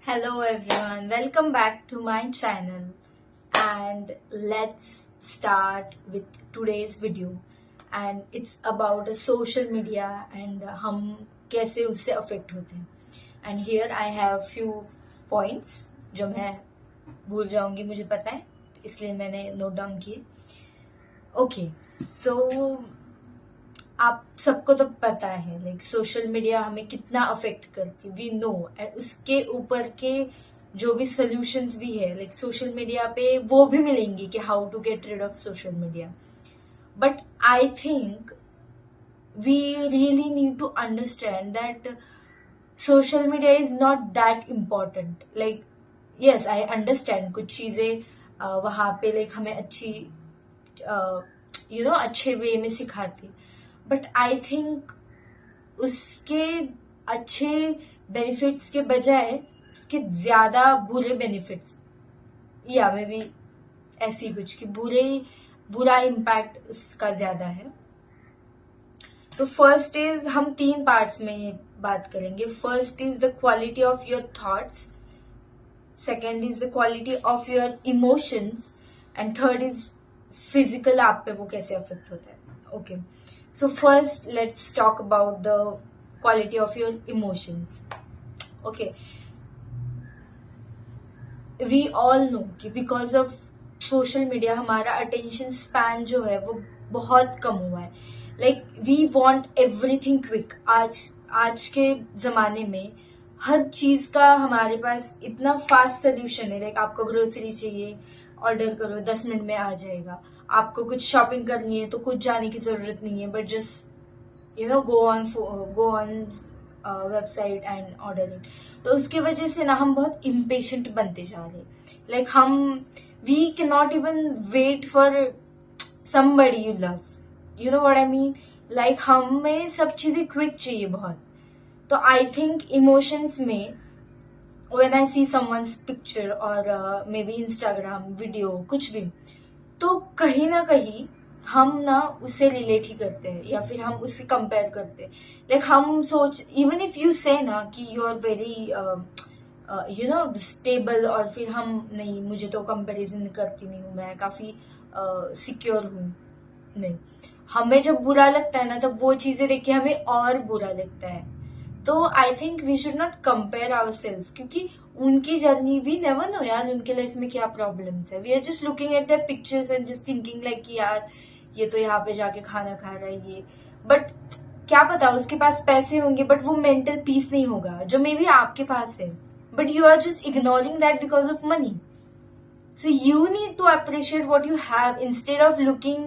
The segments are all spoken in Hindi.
Hello everyone, welcome back to my channel and let's start with today's video and it's about social media and हम कैसे उससे affect होते हैं and here I have few points जो मैं भूल जाऊंगी मुझे पता है इसलिए मैंने नोट डाउन किए. ओके सो आप सबको तो पता है लाइक सोशल मीडिया हमें कितना अफेक्ट करती वी नो एंड उसके ऊपर के जो भी सोल्यूशंस भी है लाइक सोशल मीडिया पे वो भी मिलेंगी कि how to get rid of social media. But I think we really need to understand that social media is not that important. Like yes I understand कुछ चीजें वहां पे लाइक हमें अच्छी अच्छे वे में सिखाती बट आई थिंक उसके अच्छे बेनिफिट्स के बजाय उसके ज्यादा बुरे बेनिफिट्स या मे बी ऐसी कुछ कि बुरा इम्पैक्ट उसका ज्यादा है. तो फर्स्ट इज हम 3 पार्ट्स में बात करेंगे. First is the quality of your thoughts, second is the quality of your emotions and third is physical आप पे वो कैसे अफेक्ट होता है. Okay so first let's talk about the quality of your emotions. Okay, we all know कि because of social media हमारा attention span जो है वो बहुत कम हुआ है. like we want everything quick. आज के जमाने में हर चीज का हमारे पास इतना फास्ट सोल्यूशन है. लाइक आपको ग्रोसरी चाहिए ऑर्डर करो 10 मिनट में आ जाएगा. आपको कुछ शॉपिंग करनी है तो कुछ जाने की जरूरत नहीं है but just go on website and order it. तो उसके वजह से ना हम बहुत इम्पेशेंट बनते जा रहे हैं. लाइक हम we can not even wait for somebody you love. You know what I mean. Like हमें सब चीजें क्विक चाहिए बहुत. तो आई थिंक इमोशंस में when I see someone's picture और मे बी इंस्टाग्राम वीडियो कुछ भी तो कहीं ना कहीं हम ना उससे रिलेट ही करते हैं या फिर हम उससे कंपेयर करते हैं. लाइक हम सोच इवन इफ यू से ना कि यू आर वेरी स्टेबल और फिर हम नहीं मुझे तो कंपैरिजन करती नहीं हूँ मैं काफी सिक्योर हूँ. नहीं, हमें जब बुरा लगता है ना तब वो चीजें देख के हमें और बुरा लगता है. तो I think we should not compare our self क्योंकि उनकी जर्नी वी नेवर नो यार उनके लाइफ में क्या प्रॉब्लम्स है. We are just looking at their pictures and just thinking like कि यार ये तो यहाँ पे जाके खाना खा रहा है ये. बट क्या पता उसके पास पैसे होंगे बट वो मेंटल पीस नहीं होगा जो मे बी आपके पास है. But you are just ignoring that because of money. So you need to appreciate what you have instead of looking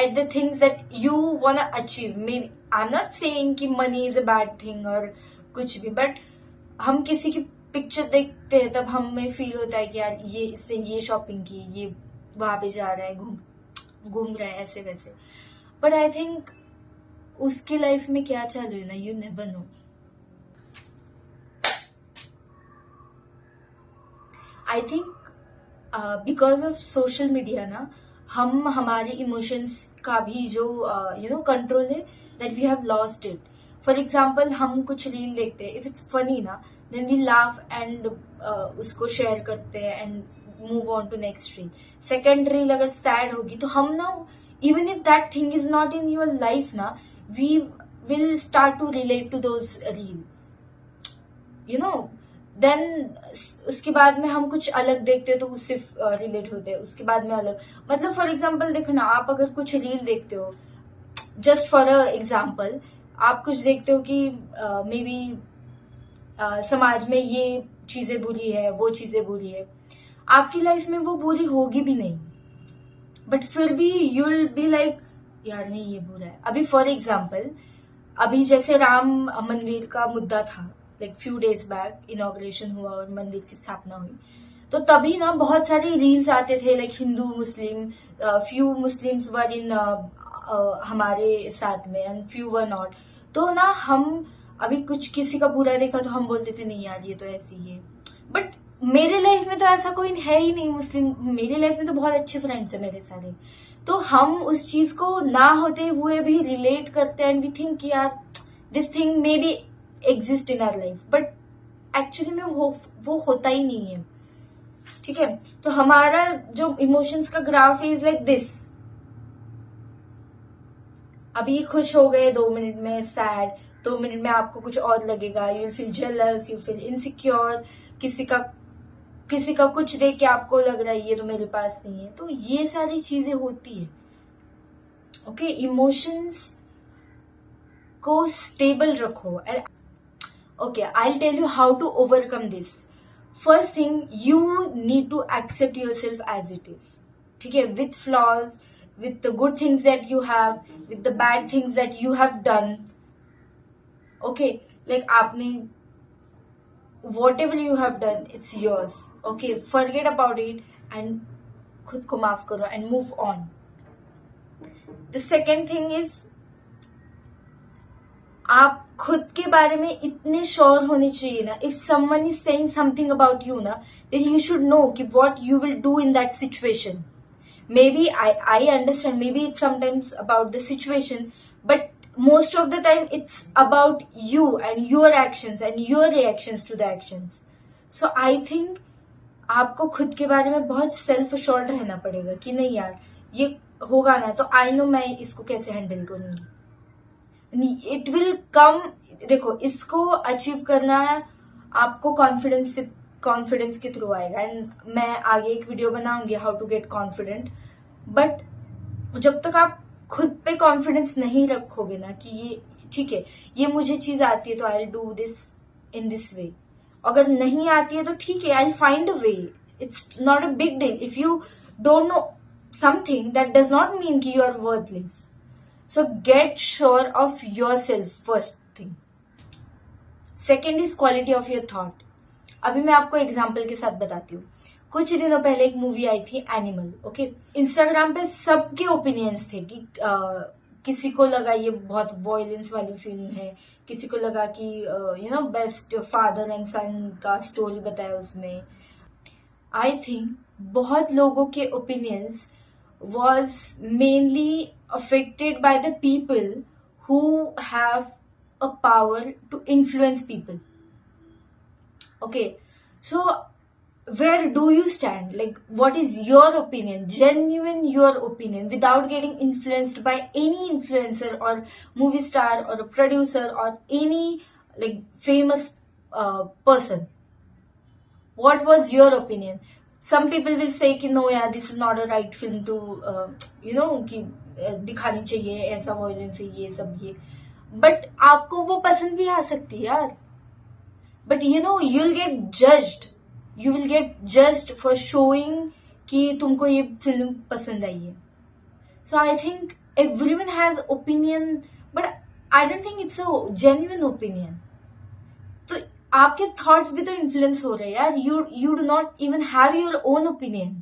at the things that you wanna achieve. Maybe I'm not saying कि money is a bad thing और कुछ भी, but हम किसी की पिक्चर देखते हैं तब हमें फील होता है कि यार ये इसने ये शॉपिंग की, ये वहां पे जा रहा है, घूम रहा है ऐसे वैसे. बट आई थिंक उसकी लाइफ में क्या चालू है ना you never know. I think because of social media ना हम हमारे इमोशंस का भी जो कंट्रोल है that we have lost it. For example हम कुछ रील देखते हैं इफ इट्स फनी ना देन वी लाफ एंड उसको शेयर करते हैं and move on to next reel. Second reel अगर सैड होगी तो हम ना even if that thing is not in your life ना we will start to relate to those reel then उसके बाद में हम कुछ अलग देखते हो तो उससे रिलेट होते हैं. उसके बाद में अलग मतलब फॉर एग्जाम्पल देखो ना आप अगर कुछ रील देखते हो जस्ट फॉर अ एग्जाम्पल आप कुछ देखते हो कि मे बी समाज में ये चीजें बुरी है वो चीजें बुरी है. आपकी लाइफ में वो बुरी होगी भी नहीं बट फिर भी यू विल बी लाइक यार नहीं ये बुरा है. अभी फॉर एग्जाम्पल अभी जैसे राम मंदिर का मुद्दा था like few days back inauguration हुआ और मंदिर की स्थापना हुई तो तभी ना बहुत सारे रील्स आते थे like Hindu Muslim few Muslims were in हमारे साथ में एंड फ्यू वर नॉट. तो ना हम अभी कुछ किसी का बुरा देखा तो हम बोलते थे नहीं यार ये तो ऐसी है. बट मेरे लाइफ में तो ऐसा कोई है ही नहीं मुस्लिम. मेरे लाइफ में तो बहुत अच्छे फ्रेंड्स है मेरे सारे. तो हम उस चीज को ना होते हुए भी रिलेट करते हैं एंड वी थिंक यार this thing may be exist in our life but actually में वो होता ही नहीं है, ठीक है। तो हमारा जो इमोशंस का ग्राफ इज लाइक दिस, अभी खुश हो गए 2 मिनट में, सैड 2 मिनट में आपको कुछ और लगेगा, you will feel jealous, you feel insecure, किसी का कुछ देख के आपको लग रहा है ये तो मेरे पास नहीं है। तो ये सारी चीजें होती है, ओके। इमोशंस को स्टेबल रखो। And okay, I will tell you how to overcome this. First thing, you need to accept your self as it is, ठीक है, with flaws, with the good things that you have, with the bad things that you have done, okay, like आपने whatever you have done, it's yours, okay, forget about it and खुद को माफ करो and move on. The second thing is, आप खुद के बारे में इतने श्योर होने चाहिए ना, if someone is saying something about you ना, then you should know कि what you will do in that situation. Maybe I understand, maybe it's sometimes about the situation, but most of the time it's about you and your actions and your reactions to the actions. So I think आपको खुद के बारे में बहुत सेल्फ अश्योर्ड रहना पड़ेगा कि नहीं यार, ये होगा ना तो आई नो मैं इसको कैसे हैंडल करूंगी। It will come. देखो, इसको अचीव करना है आपको कॉन्फिडेंस के थ्रू आएगा, एंड मैं आगे एक वीडियो बनाऊंगी how to get confident. But जब तक आप खुद पे कॉन्फिडेंस नहीं रखोगे ना कि ये ठीक है, ये मुझे चीज आती है तो I will do this in this way, अगर नहीं आती है तो ठीक है, I will find a way, it's not a big deal. If you don't know something that does not mean कि you are worthless. So get sure of your self, first thing. Second is quality of your thought. अभी मैं आपको एग्जाम्पल के साथ बताती हूँ। कुछ दिनों पहले एक मूवी आई थी एनिमल, ओके। इंस्टाग्राम पे सबके ओपिनियंस थे कि किसी को लगा ये बहुत वॉयलेंस वाली फिल्म है, किसी को लगा कि बेस्ट फादर एंड सन का स्टोरी बताया उसमें। आई थिंक बहुत लोगों के opinions was mainly affected by the people who have a power to influence people, okay. So where do you stand? Like, what is your opinion, genuine your opinion, without getting influenced by any influencer or movie star or a producer or any like famous person? What was your opinion? Some people will say कि no यार, this is not a right film to कि दिखानी चाहिए, ऐसा वायलेंस है, ये सब ये। बट आपको वो पसंद भी आ सकती है यार, but you'll get judged for showing कि तुमको ये फिल्म पसंद आई है। So I think everyone has opinion, but I don't think it's a genuine opinion. तो आपके thoughts भी तो influence हो रहे हैं यार। You do not even have your own opinion.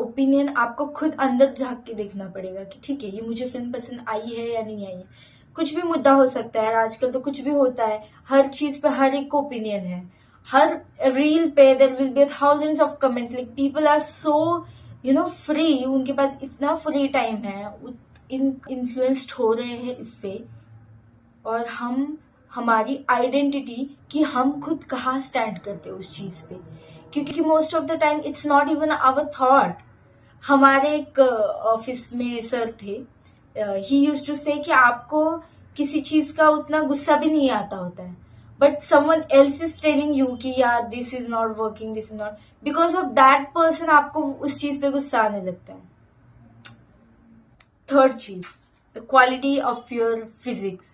Opinion आपको खुद अंदर झांक के देखना पड़ेगा कि ठीक है, ये मुझे फिल्म पसंद आई है या नहीं आई है। कुछ भी मुद्दा हो सकता है, आजकल तो कुछ भी होता है, हर चीज पे हर एक को ओपिनियन है। हर रील पे there will be thousands of comments, like people are so free, उनके पास इतना फ्री टाइम है, इन्फ्लुएंस्ड हो रहे हैं इससे। और हमारी आइडेंटिटी कि हम खुद कहाँ स्टैंड करते हैं उस चीज पे, क्योंकि most of the time it's not even our thought. हमारे एक ऑफिस में सर थे, ही यूज्ड टू से कि आपको किसी चीज का उतना गुस्सा भी नहीं आता होता है, but someone else is telling you कि यार this is not working, this is not, because of that person आपको उस चीज पे गुस्सा आने लगता है। थर्ड चीज, the quality of your physics,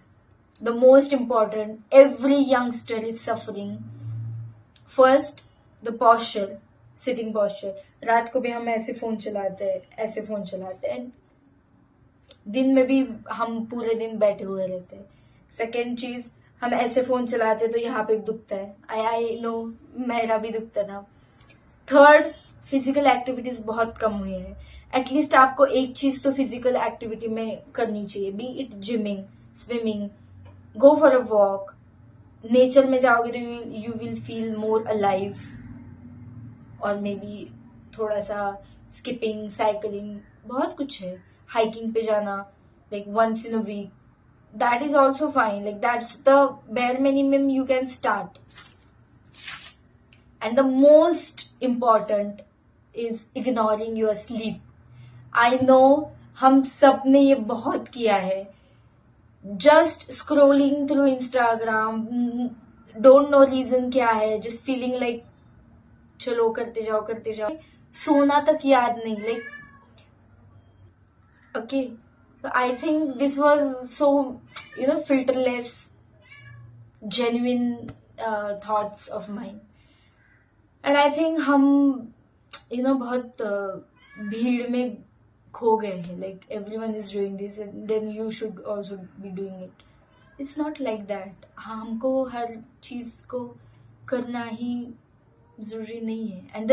the most important, every youngster is suffering. First, the posture, sitting posture. रात को भी हम ऐसे फोन चलाते हैं, एंड दिन में भी हम पूरे दिन बैठे हुए रहते हैं। सेकेंड चीज, हम ऐसे फोन चलाते तो यहाँ पे दुखता है, आई नो, मेरा भी दुखता था। थर्ड, फिजिकल एक्टिविटीज बहुत कम हुई है। एटलीस्ट आपको एक चीज तो फिजिकल एक्टिविटी में करनी चाहिए, B it gymming, swimming, go for a walk. Nature में जाओगे तो you will feel more alive, और मे बी थोड़ा सा स्किपिंग, साइकिलिंग, बहुत कुछ है। हाइकिंग पे जाना, like once in a week, that is also fine, like that's the bare minimum you can start. And the most important is ignoring your sleep. I know हम सब ने ये बहुत किया है. Just scrolling through Instagram, don't know reason क्या है, जस्ट फीलिंग लाइक चलो करते जाओ, सोना तक याद नहीं. Like okay, I think this was so filterless, genuine thoughts of mine. And I think हम बहुत भीड़ में खो गए हैं. Like everyone is doing this and then you should also be doing it. It's not like that. हमको हर चीज को करना ही जरूरी नहीं है. एंड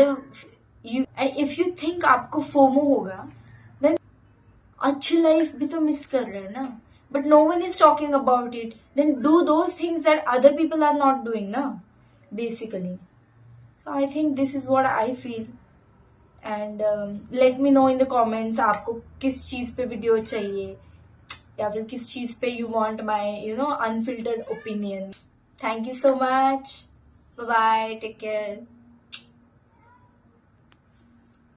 इफ यू थिंक आपको फोमो होगा, देन अच्छी लाइफ भी तो मिस कर रहे हैं ना. But no one is talking about it. Then do those things that other people are not doing ना, basically. So I think this is what I feel. And let me know in the comments आपको किस चीज पे वीडियो चाहिए, या फिर किस चीज पे you want my unfiltered opinion. Thank you so much. Bye bye. Take care.